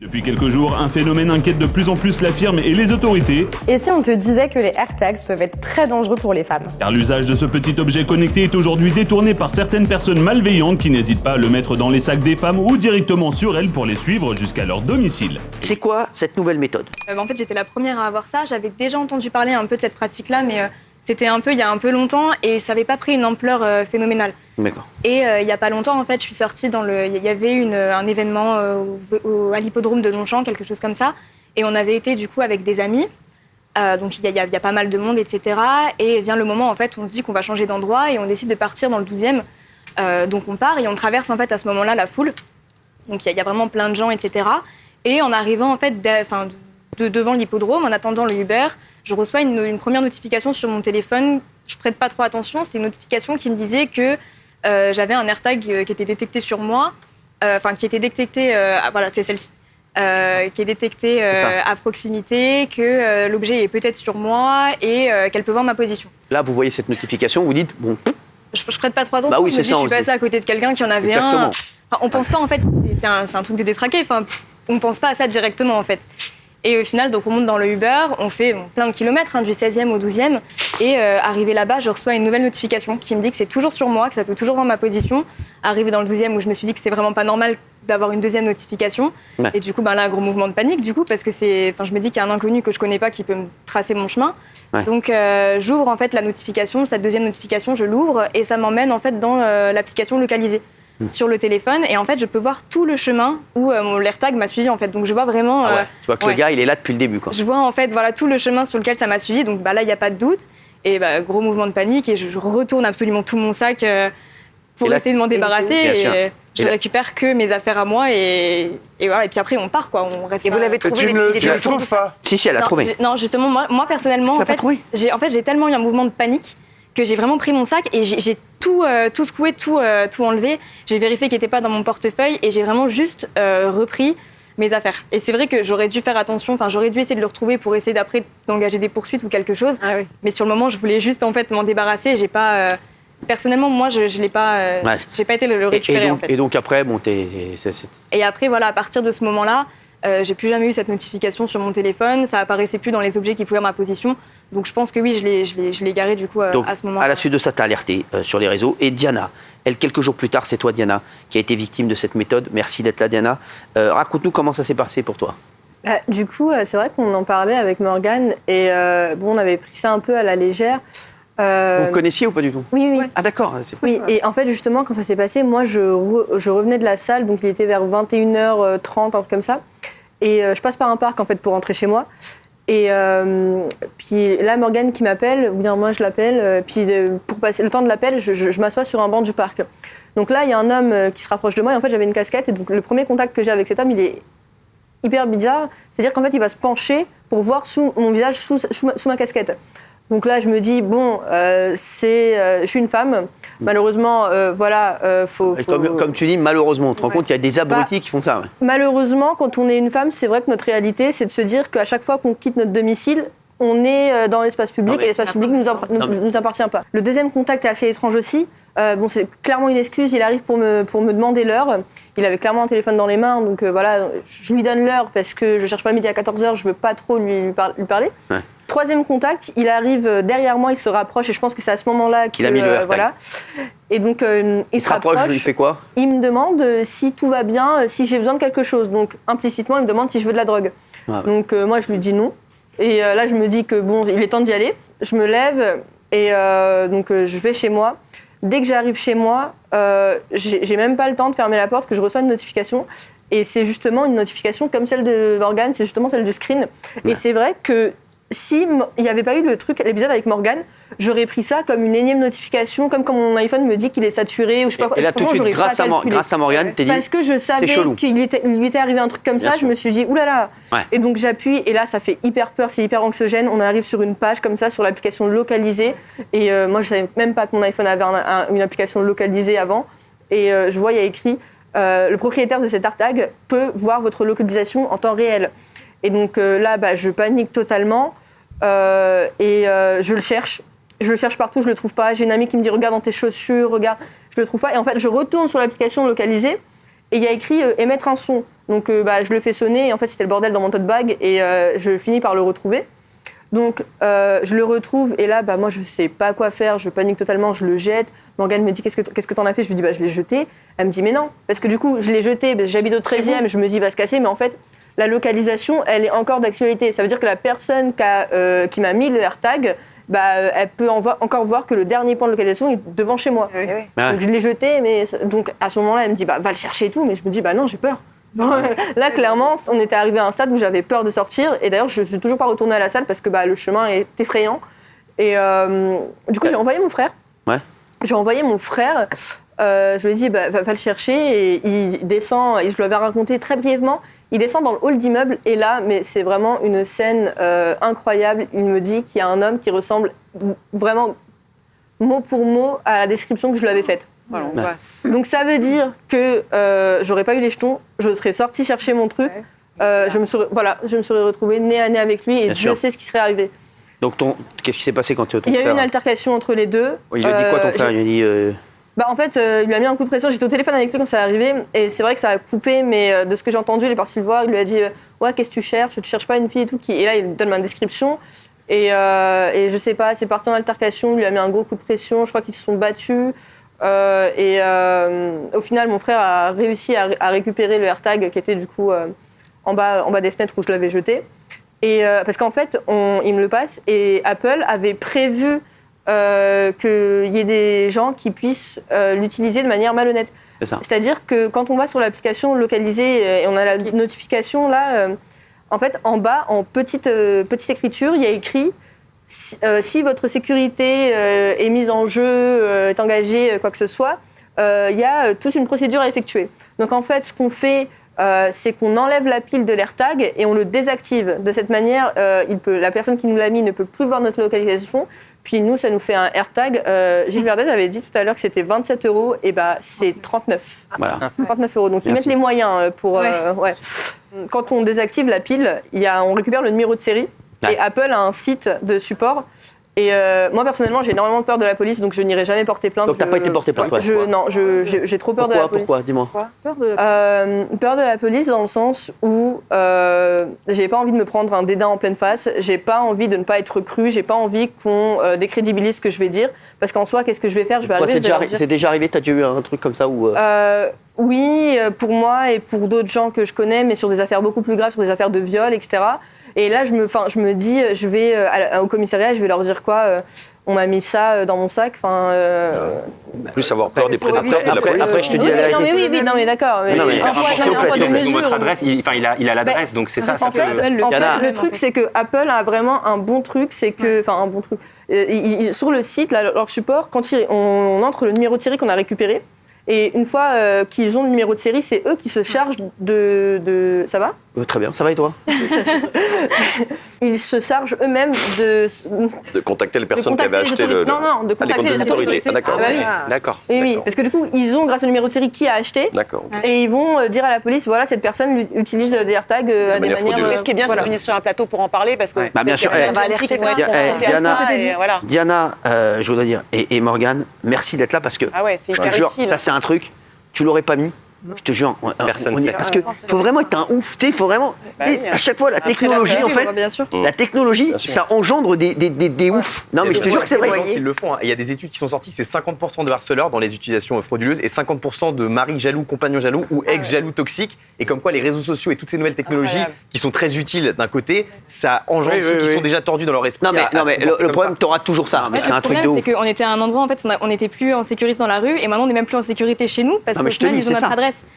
Depuis quelques jours, un phénomène inquiète de plus en plus la firme et les autorités. Et si on te disait que les AirTags peuvent être très dangereux pour les femmes ? Car l'usage de ce petit objet connecté est aujourd'hui détourné par certaines personnes malveillantes qui n'hésitent pas à le mettre dans les sacs des femmes ou directement sur elles pour les suivre jusqu'à leur domicile. C'est quoi cette nouvelle méthode ? En fait, j'étais la première à avoir ça. J'avais déjà entendu parler un peu de cette pratique-là, mais c'était il y a un peu longtemps et ça n'avait pas pris une ampleur phénoménale. D'accord. Et il n'y a pas longtemps, en fait, je suis sortie il y avait un événement à l'hippodrome de Longchamp, quelque chose comme ça. Et on avait été, du coup, avec des amis. Donc, il y a pas mal de monde, etc. Et vient le moment, en fait, où on se dit qu'on va changer d'endroit et on décide de partir dans le 12e. Donc, on part et on traverse, en fait, à ce moment-là, la foule. Donc, il y a vraiment plein de gens, etc. Et en arrivant, en fait, devant l'hippodrome, en attendant le Uber, je reçois une première notification sur mon téléphone. Je prête pas trop attention. C'était une notification qui me disait que j'avais un AirTag qui était détecté sur moi, qui était détecté, voilà, c'est celle-ci, qui est détectée à proximité, que l'objet est peut-être sur moi et qu'elle peut voir ma position. Là, vous voyez cette notification, vous dites, bon... Je prête pas trop attention, bah oui, je me dis, je suis passée à côté de quelqu'un qui en avait Exactement. un. Enfin, on pense pas, en fait, c'est un truc de détraqué, on pense pas à ça directement, en fait. Et au final, donc, on monte dans le Uber, on fait plein de kilomètres, du 16e au 12e. Et arrivé là-bas, je reçois une nouvelle notification qui me dit que c'est toujours sur moi, que ça peut toujours voir ma position. Arrivé dans le 12e, où je me suis dit que c'est vraiment pas normal d'avoir une deuxième notification. Ouais. Et du coup, là, un gros mouvement de panique, du coup, parce que je me dis qu'il y a un inconnu que je connais pas qui peut me tracer mon chemin. Ouais. Donc, j'ouvre en fait la notification, cette deuxième notification, je l'ouvre et ça m'emmène en fait dans l'application localisée. Sur le téléphone et en fait je peux voir tout le chemin où mon AirTag m'a suivi en fait, donc je vois vraiment tu vois que le gars il est là depuis le début quoi. Je vois en fait voilà tout le chemin sur lequel ça m'a suivi, donc là il n'y a pas de doute et gros mouvement de panique et je retourne absolument tout mon sac pour essayer de m'en débarrasser et je récupère que mes affaires à moi et voilà, et puis après on part quoi, on reste. Et vous l'avez trouvé? Tu le trouves pas? Si elle a trouvé. Non justement moi personnellement en fait j'ai tellement eu un mouvement de panique que j'ai vraiment pris mon sac et j'ai tout secoué, tout enlevé. J'ai vérifié qu'il n'était pas dans mon portefeuille et j'ai vraiment juste repris mes affaires. Et c'est vrai que j'aurais dû faire attention, j'aurais dû essayer de le retrouver pour essayer d'après d'engager des poursuites ou quelque chose. Ah oui. Mais sur le moment, je voulais juste en fait m'en débarrasser. J'ai pas, personnellement, moi, je l'ai pas, j'ai pas été le récupérer en fait. Et donc après, Et après, voilà, à partir de ce moment-là, j'ai plus jamais eu cette notification sur mon téléphone. Ça apparaissait plus dans les objets qui pouvaient voir ma position. Donc je pense que oui, je l'ai garé du coup à ce moment-là. À la suite de ça, tu as alerté sur les réseaux. Et Diana, elle, quelques jours plus tard, c'est toi Diana, qui a été victime de cette méthode. Merci d'être là Diana. Raconte-nous comment ça s'est passé pour toi. Du coup, c'est vrai qu'on en parlait avec Morgane et on avait pris ça un peu à la légère. Vous connaissiez ou pas du tout? Oui. Ah d'accord. Oui, et en fait justement quand ça s'est passé, moi je revenais de la salle, donc il était vers 21h30, un truc comme ça. Et je passe par un parc en fait pour rentrer chez moi. Et puis là, Morgane qui m'appelle, ou bien moi je l'appelle, puis pour passer le temps de l'appel, je m'assois sur un banc du parc. Donc là, il y a un homme qui se rapproche de moi, et en fait j'avais une casquette, et donc le premier contact que j'ai avec cet homme, il est hyper bizarre. C'est-à-dire qu'en fait, il va se pencher pour voir sous mon visage, sous ma casquette. Donc là, je me dis, je suis une femme. Malheureusement, faut... Comme tu dis, malheureusement, on te rend compte qu'il y a des abrutis qui font ça. Ouais. Malheureusement, quand on est une femme, c'est vrai que notre réalité, c'est de se dire qu'à chaque fois qu'on quitte notre domicile, on est dans l'espace public et l'espace public ne nous appartient pas. Le deuxième contact est assez étrange aussi. C'est clairement une excuse. Il arrive pour me demander l'heure. Il avait clairement un téléphone dans les mains, donc je lui donne l'heure parce que je cherche pas midi à 14h, je veux pas trop lui parler. Ouais. Troisième contact, il arrive derrière moi, il se rapproche et je pense que c'est à ce moment-là qu'il a mis le voilà. Et donc il se rapproche. Il fait quoi? Il me demande si tout va bien, si j'ai besoin de quelque chose. Donc implicitement, il me demande si je veux de la drogue. Ah ouais. Donc moi je lui dis non. Et là je me dis que il est temps d'y aller. Je me lève et je vais chez moi. Dès que j'arrive chez moi, j'ai même pas le temps de fermer la porte que je reçois une notification. Et c'est justement une notification comme celle de Morgane, c'est justement celle du screen. Ouais. Et c'est vrai que si il n'y avait pas eu l'épisode avec Morgane, j'aurais pris ça comme une énième notification, comme quand mon iPhone me dit qu'il est saturé ou je sais pas quoi. Et là tout de suite, grâce à Morgane, t'es dit. Parce que je savais qu'il lui était arrivé un truc comme ça, je me suis dit oulala. Ouais. Et donc j'appuie et là ça fait hyper peur, c'est hyper anxiogène. On arrive sur une page comme ça sur l'application localisée et moi je savais même pas que mon iPhone avait une application localisée avant. Et je vois il y a écrit le propriétaire de cet AirTag peut voir votre localisation en temps réel. Et donc là, je panique totalement je le cherche. Je le cherche partout, je le trouve pas. J'ai une amie qui me dit regarde dans tes chaussures, regarde, je le trouve pas. Et en fait, je retourne sur l'application localisée et il y a écrit émettre un son. Donc je le fais sonner et en fait c'était le bordel dans mon tote bag et je finis par le retrouver. Donc je le retrouve et là moi je sais pas quoi faire, je panique totalement, je le jette. Morgane me dit qu'est-ce que t'en as fait? Je lui dis je l'ai jeté. Elle me dit mais non, parce que du coup je l'ai jeté, j'habite au 13e, je me dis il va se casser, mais en fait la localisation elle est encore d'actualité. Ça veut dire que la personne qui m'a mis le AirTag, elle peut encore voir que le dernier point de localisation est devant chez moi. Oui. Donc je l'ai jeté, mais donc à ce moment-là elle me dit va le chercher et tout, mais je me dis non j'ai peur. Là, clairement, on était arrivé à un stade où j'avais peur de sortir. Et d'ailleurs, je suis toujours pas retournée à la salle parce que le chemin est effrayant. Et du coup, j'ai envoyé mon frère. Ouais. J'ai envoyé mon frère. Je lui ai dit, va le chercher. Et il descend, et je lui avais raconté très brièvement. Il descend dans le hall d'immeuble. Et là, mais c'est vraiment une scène incroyable. Il me dit qu'il y a un homme qui ressemble vraiment mot pour mot à la description que je lui avais faite. Voilà, on passe. Donc ça veut dire que j'aurais pas eu les jetons, je serais sortie chercher mon truc, je me serais retrouvée nez à nez avec lui et Dieu sait ce qui serait arrivé. Donc qu'est-ce qui s'est passé quand ton frère... Il y a eu une altercation entre les deux. Il a dit quoi ton frère? Il a dit... En fait, il lui a mis un coup de pression. J'étais au téléphone avec lui quand ça est arrivé et c'est vrai que ça a coupé, mais de ce que j'ai entendu, il est parti le voir, il lui a dit ouais, qu'est-ce que tu cherches? Tu cherches pas une fille et tout. Et là, il donne ma description. Et je sais pas, c'est parti en altercation, il lui a mis un gros coup de pression, je crois qu'ils se sont battus. Au final, mon frère a réussi à récupérer le AirTag qui était du coup en bas des fenêtres où je l'avais jeté. Et parce qu'en fait, il me le passe et Apple avait prévu qu'il y ait des gens qui puissent l'utiliser de manière malhonnête. C'est ça. C'est-à-dire que quand on va sur l'application localisée et on a la notification là, en fait, en bas, en petite écriture, il y a écrit si votre sécurité est mise en jeu, est engagée, quoi que ce soit, il y a toute une procédure à effectuer. Donc en fait, ce qu'on fait, c'est qu'on enlève la pile de l'AirTag et on le désactive. De cette manière, la personne qui nous l'a mis ne peut plus voir notre localisation. Puis nous, ça nous fait un AirTag. Gilles Verdez avait dit tout à l'heure que c'était 27 €, et c'est 39. Voilà. 39 €. Donc ils mettent les moyens pour... ouais. Quand on désactive la pile, on récupère le numéro de série. Ouais. Et Apple a un site de support. Et moi, personnellement, j'ai énormément peur de la police, donc je n'irai jamais porter plainte. Donc, t'as pas été porté plainte, toi? Non, j'ai trop peur de la police. Pourquoi? Dis-moi. Peur de la police. Peur de la police dans le sens où j'ai pas envie de me prendre un dédain en pleine face, j'ai pas envie de ne pas être cru, j'ai pas envie qu'on décrédibilise ce que je vais dire, parce qu'en soi, qu'est-ce que je vais faire? Je vais arriver. C'est déjà arrivé? T'as déjà eu un truc comme ça où Oui, pour moi et pour d'autres gens que je connais, mais sur des affaires beaucoup plus graves, sur des affaires de viol, etc. Et là, je me dis, je vais au commissariat, je vais leur dire quoi? On m'a mis ça dans mon sac. Plus avoir peur des prédateurs que de la police. Après, je te dis la vérité. Non mais d'accord. Mais votre adresse, il a l'adresse, donc c'est ça. En fait, le truc, c'est que Apple a vraiment un bon truc, c'est que, sur le site, leur support, quand on entre le numéro de série qu'on a récupéré. Et une fois qu'ils ont le numéro de série, c'est eux qui se chargent de... Ça va? Très bien, ça va et toi? Ils se chargent eux-mêmes de contacter les personnes qui avaient acheté le... Non, de contacter les autorités. Ah, d'accord. Oui. D'accord. Oui, parce que du coup, ils ont, grâce au numéro de série, qui a acheté. D'accord. Et ils vont dire à la police, voilà, cette personne utilise des AirTags à des manières... Mais ce qui est bien, c'est de venir sur un plateau pour en parler, parce que... Bien sûr. Diana, je voudrais dire, et Morgane, merci d'être là, parce que... Ah ouais, c'est hyper utile. Ça, c'est un truc, tu l'aurais pas mis. Je te jure, personne sait. Parce que faut vraiment être un ouf, tu sais, faut vraiment, à chaque fois la technologie en fait, la technologie, ça engendre des oufs. Non mais je te jure que c'est vrai. Ils le font. Il y a des études qui sont sorties, c'est 50% de harceleurs dans les utilisations frauduleuses et 50% de maris jaloux, compagnons jaloux ou ex jaloux toxiques. Et comme quoi les réseaux sociaux et toutes ces nouvelles technologies qui sont très utiles d'un côté, ça engendre ceux qui sont déjà tordus dans leur esprit. Non mais le problème, t'auras toujours ça. Mais c'est un truc de ouf. Le problème, c'est qu'on était à un endroit en fait, on n'était plus en sécurité dans la rue et maintenant on n'est même plus en sécurité chez nous parce qu'au final ils ont notre adresse.